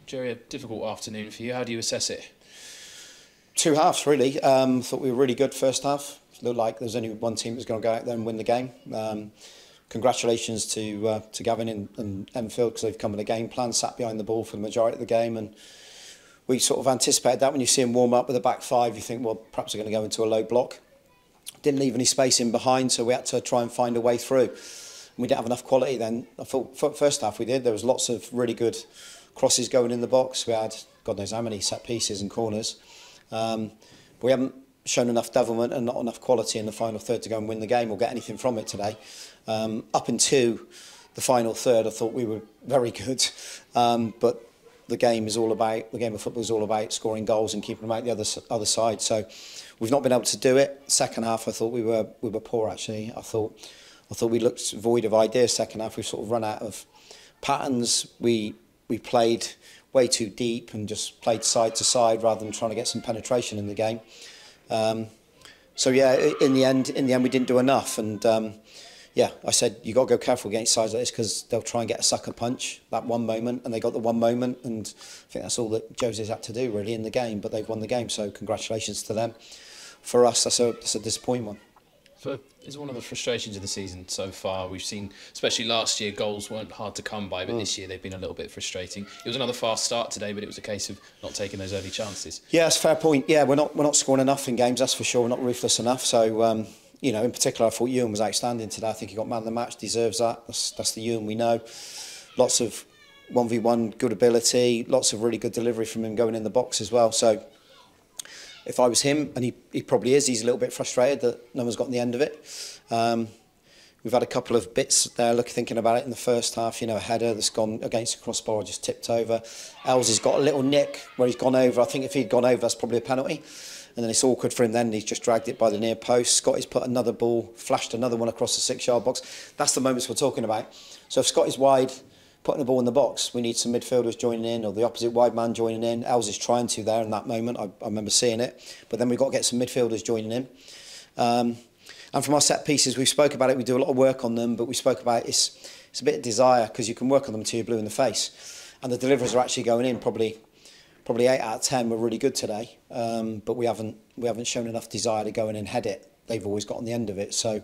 Jerry, a difficult afternoon for you. How do you assess it? Two halves, really. Thought we were really good first half. Looked like there was only one team that was going to go out there and win the game. Congratulations to Gavin and Enfield, because they've come with a game plan, sat behind the ball for the majority of the game, and we sort of anticipated that. When you see them warm up with a back five, you think, well, perhaps they're going to go into a low block. Didn't leave any space in behind, so we had to try and find a way through. We didn't have enough quality then. I thought first half we did. There was lots of really good crosses going in the box. We had God knows how many set pieces and corners. But we haven't shown enough devilment and not enough quality in the final third to go and win the game or get anything from it today. Up until the final third, I thought we were very good. But the game of football is all about scoring goals and keeping them out the other side. So we've not been able to do it. Second half, I thought we were poor actually. I thought we looked void of ideas. Second half, we sort of run out of patterns. We played way too deep and just played side to side rather than trying to get some penetration in the game. So yeah, in the end, we didn't do enough. And yeah, I said you got to go careful against sides like this because they'll try and get a sucker punch that one moment, and they got the one moment. And I think that's all that Jose's had to do really in the game. But they've won the game, so congratulations to them. For us, that's a disappointing one. It's one of the frustrations of the season so far. We've seen, especially last year, goals weren't hard to come by, but this year they've been a little bit frustrating. It was another fast start today, but it was a case of not taking those early chances. Yeah, that's a fair point. Yeah, we're not scoring enough in games, that's for sure. We're not ruthless enough. So, you know, in particular, I thought Ewan was outstanding today. I think he got man of the match, deserves that. That's the Ewan we know. Lots of 1v1 good ability, lots of really good delivery from him going in the box as well. So, if I was him, and he probably is, he's a little bit frustrated that no one's gotten the end of it. We've had a couple of bits there, thinking about it in the first half, you know, a header that's gone against the crossbar, just tipped over. Els has got a little nick where he's gone over. I think if he'd gone over, that's probably a penalty. And then it's awkward for him then, he's just dragged it by the near post. Scotty's put another ball, flashed another one across the 6-yard box. That's the moments we're talking about. So if Scotty's wide, putting the ball in the box, we need some midfielders joining in or the opposite wide man joining in. Els is trying to there in that moment. I remember seeing it. But then we've got to get some midfielders joining in. And from our set pieces, we spoke about it. We do a lot of work on them, but we spoke about it's a bit of desire because you can work on them until you're blue in the face. And the deliverers are actually going in. Probably 8 out of 10 were really good today. But we haven't shown enough desire to go in and head it. They've always got on the end of it. So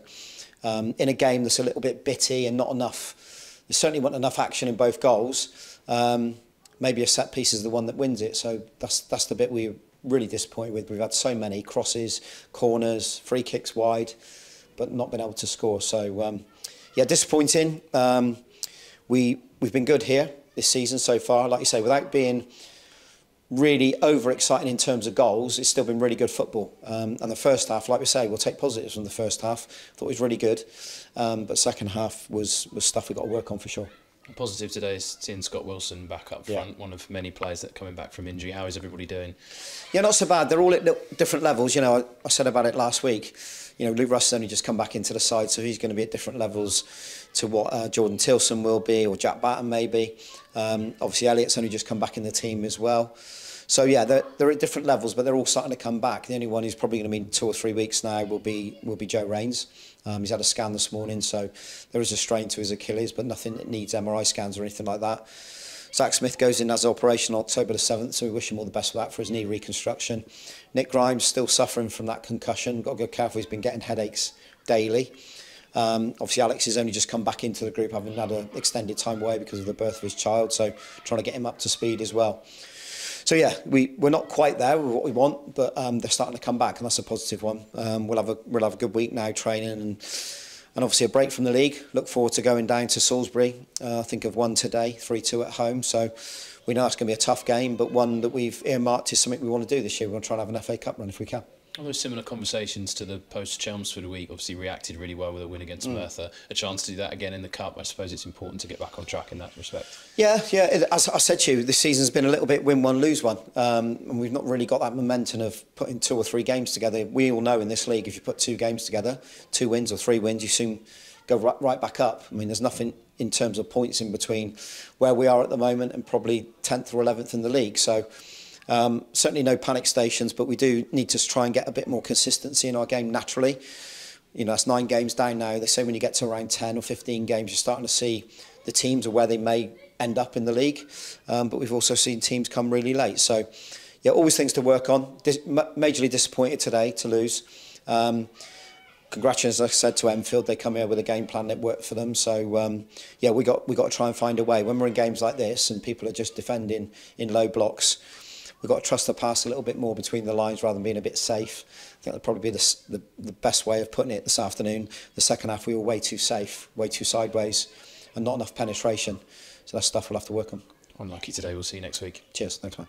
in a game that's a little bit bitty and not enough, there certainly wasn't enough action in both goals. Maybe a set piece is the one that wins it. So that's the bit we're really disappointed with. We've had so many crosses, corners, free kicks wide, but not been able to score. So yeah, disappointing. We've been good here this season so far. Like you say, without being really overexciting in terms of goals, it's still been really good football. And the first half, like we say, we'll take positives from the first half. Thought it was really good, but second half was stuff we've got to work on for sure. A positive today is seeing Scott Wilson back up front, one of many players that are coming back from injury. How is everybody doing? Yeah, not so bad. They're all at different levels. You know, I said about it last week. You know, Luke Russ has only just come back into the side, so he's going to be at different levels to what Jordan Tilson will be, or Jack Batten maybe. Obviously, Elliott's only just come back in the team as well. So yeah, they're at different levels, but they're all starting to come back. The only one who's probably going to be 2 or 3 weeks now will be Joe Rains. He's had a scan this morning, so there is a strain to his Achilles, but nothing that needs MRI scans or anything like that. Zach Smith goes in as operation October the 7th, so we wish him all the best for that, for his knee reconstruction. Nick Grimes still suffering from that concussion. Got to go careful, he's been getting headaches daily. Obviously Alex has only just come back into the group, having had an extended time away because of the birth of his child, so trying to get him up to speed as well. So yeah, we're not quite there with what we want, but they're starting to come back, and that's a positive one. We'll have a good week now training, and obviously a break from the league. Look forward to going down to Salisbury. I think I've won today, 3-2 at home. So we know that's going to be a tough game, but one that we've earmarked is something we want to do this year. We want to try and have an FA Cup run if we can. All those similar conversations to the post-Chelmsford week, obviously reacted really well with a win against Merthyr. A chance to do that again in the Cup. I suppose it's important to get back on track in that respect. Yeah. As I said to you, this season's been a little bit win one, lose one. And we've not really got that momentum of putting 2 or 3 games together. We all know in this league, if you put 2 games together, 2 wins or 3 wins, you soon go right back up. I mean, there's nothing in terms of points in between where we are at the moment and probably 10th or 11th in the league. So certainly no panic stations, but we do need to try and get a bit more consistency in our game naturally. You know, that's 9 games down now. They say when you get to around 10 or 15 games, you're starting to see the teams or where they may end up in the league, but we've also seen teams come really late. So, yeah, always things to work on. Majorly disappointed today to lose. Congratulations, like I said, to Enfield. They come here with a game plan that worked for them. So, yeah, we got to try and find a way. When we're in games like this and people are just defending in low blocks, we've got to trust the pass a little bit more between the lines rather than being a bit safe. I think that'll probably be the best way of putting it this afternoon. The second half, we were way too safe, way too sideways, and not enough penetration. So that's stuff we'll have to work on. Unlucky today. We'll see you next week. Cheers. Thanks, man.